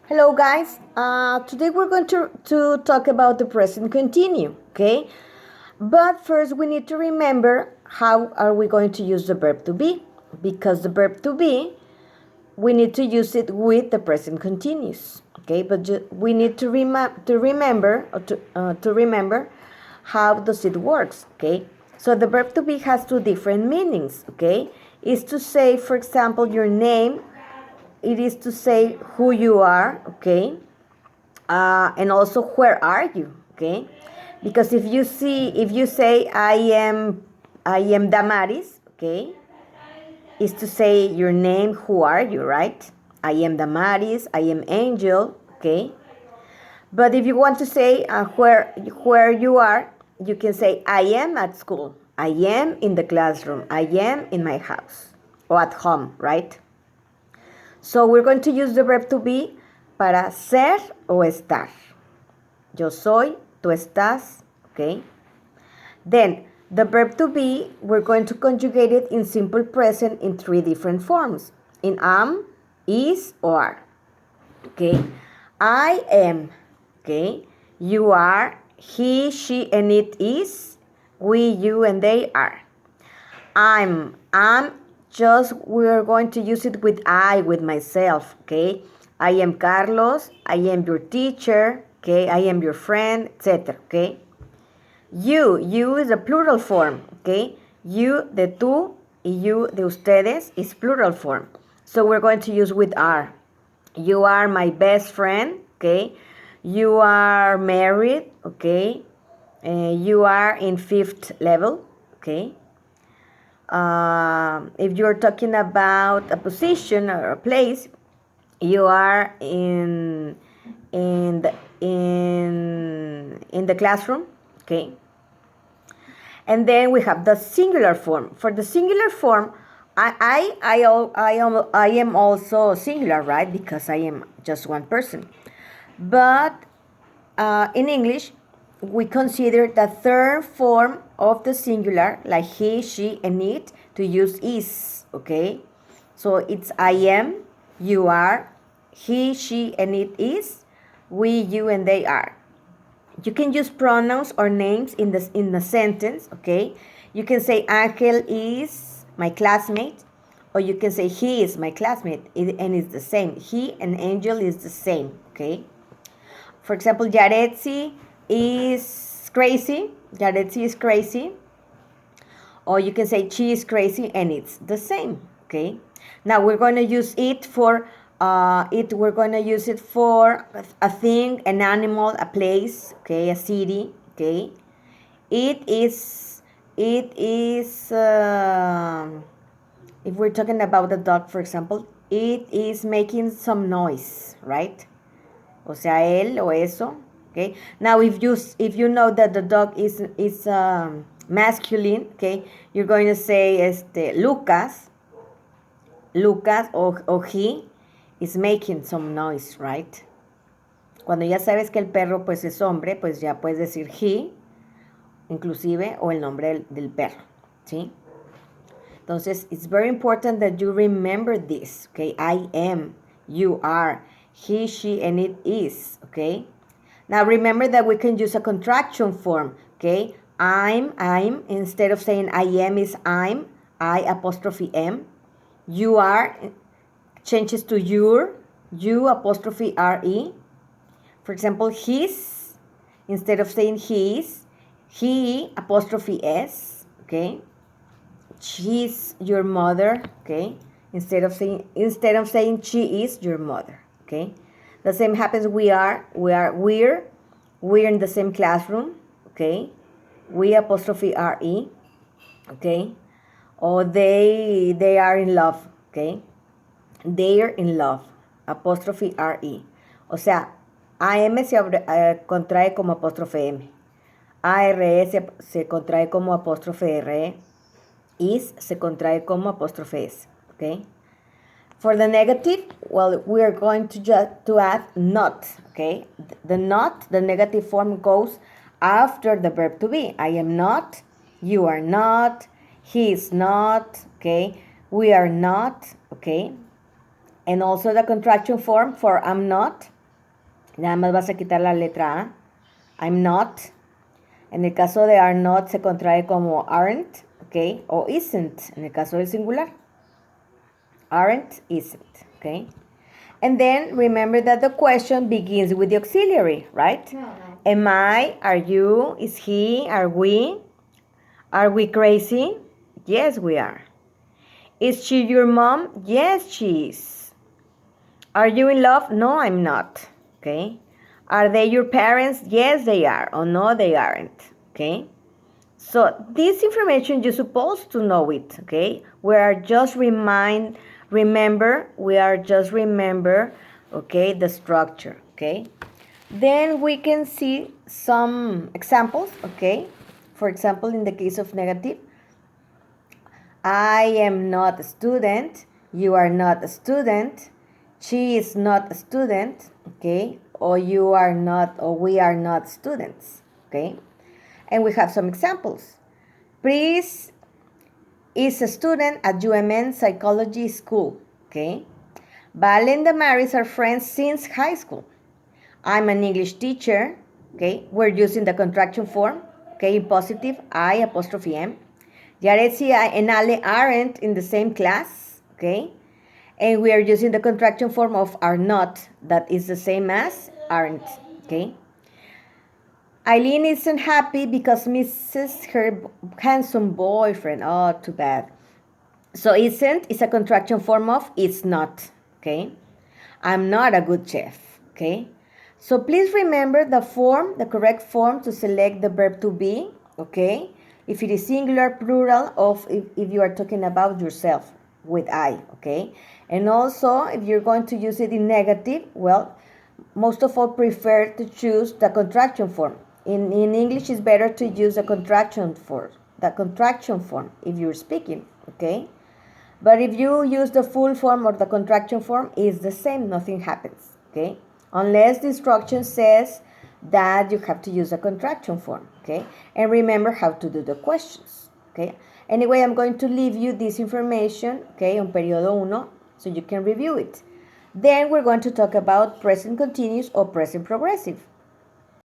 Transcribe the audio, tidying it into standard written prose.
Hello, guys. Today we're going to talk about the present continue, okay? But first, we need to remember how are we going to use the verb to be, because the verb to be, we need to use it with the present continuous, okay? But we need to remember to remember how does it works, okay? So the verb to be has two different meanings, okay? Is to say, for example, your name. It is to say who you are, okay? And also where are you, okay? Because if you say I am Damaris, okay, is to say your name, who are you, right? I am Damaris, I am Angel, okay? But if you want to say where you are, you can say I am at school, I am in the classroom, I am in my house or at home, right? So we're going to use the verb to be para ser o estar. Yo soy, tú estás, okay? Then, the verb to be, we're going to conjugate it in simple present in three different forms. In am, is, or are. Okay? I am, okay? You are, he, she, and it is. We, you, and they are. I'm just we're going to use it with I, with myself, okay? I am Carlos, I am your teacher, okay? I am your friend, etc., okay? You is a plural form, okay? You de tú y you de ustedes is plural form. So we're going to use with are. You are my best friend, okay? You are married, okay? You are in 5th level, okay? If you're talking about a position or a place, you are in the classroom, okay? And then we have the singular form. For the singular form, I am also singular, right? Because I am just one person. But in English, we consider the third form of the singular, like he, she, and it, to use is, okay? So it's I am, you are, he, she, and it is, we, you, and they are. You can use pronouns or names in the sentence, okay? You can say Angel is my classmate, or you can say he is my classmate, and it's the same. He and Angel is the same, okay? For example, Yaretsi is crazy. Yaretsi is crazy. Or you can say she is crazy, and it's the same, okay? Now we're going to use it for we're going to use it for a thing, an animal, a place, okay, a city, okay? It is if we're talking about a dog, for example, it is making some noise, right? O sea, él o eso, okay? Now if you know that the dog is masculine, okay, you're going to say Lucas o he is making some noise, right? Cuando ya sabes que el perro pues es hombre, pues ya puedes decir he, inclusive, o el nombre del perro, ¿sí? Entonces, it's very important that you remember this, okay? I am, you are, he, she, and it is, okay? Now, remember that we can use a contraction form, okay? I'm, instead of saying I am is I'm, I apostrophe am. You are changes to your, you apostrophe re. For example, his, instead of saying his, he apostrophe s, okay? She's your mother, okay? Instead of saying she is your mother, okay? The same happens. We're in the same classroom, okay? We apostrophe re, okay? Or they are in love, okay? They're in love, apostrophe re. O sea, am se contrae como apóstrofe m. ARE se contrae como apóstrofe re. Is se contrae como apóstrofe s, okay? For the negative, well, we're going to add not, okay? The not, the negative form goes after the verb to be. I am not, you are not, he is not, okay? We are not, okay? And also the contraction form for I'm not, Nada más vas a quitar la letra A. I'm not. En el caso de are not se contrae como aren't, ¿ok? O isn't, en el caso del singular. Aren't, isn't, ¿ok? And then remember that the question begins with the auxiliary, right? No. Am I? Are you? Is he? Are we? Are we crazy? Yes, we are. Is she your mom? Yes, she is. Are you in love? No, I'm not. Okay. Are they your parents? Yes, they are. Or no, they aren't. Okay. So this information you're supposed to know it. Okay. We are just remember. Okay, the structure. Okay. Then we can see some examples. Okay. For example, in the case of negative, I am not a student. You are not a student. She is not a student. Okay. Or you are not, or we are not students. Okay. And we have some examples. Pris is a student at UMN Psychology School. Okay. Vale and Damaris are friends since high school. I'm an English teacher. Okay. We're using the contraction form. Okay. In positive, I apostrophe M. Yaretsi and Ale aren't in the same class. Okay. And we are using the contraction form of are not, that is the same as aren't. Okay. Eileen isn't happy because misses her handsome boyfriend. Oh, too bad. So isn't is a contraction form of it's not. Okay. I'm not a good chef. Okay. So please remember the form, the correct form to select the verb to be. Okay. If it is singular, plural, or if you are talking about yourself with I. Okay. And also, if you're going to use it in negative, well, most of all prefer to choose the contraction form. In English, it's better to use the contraction form if you're speaking, okay? But if you use the full form or the contraction form, it's the same, nothing happens, okay? Unless the instruction says that you have to use a contraction form, okay? And remember how to do the questions, okay? Anyway, I'm going to leave you this information, okay, on periodo 1, so you can review it. Then we're going to talk about present continuous or present progressive.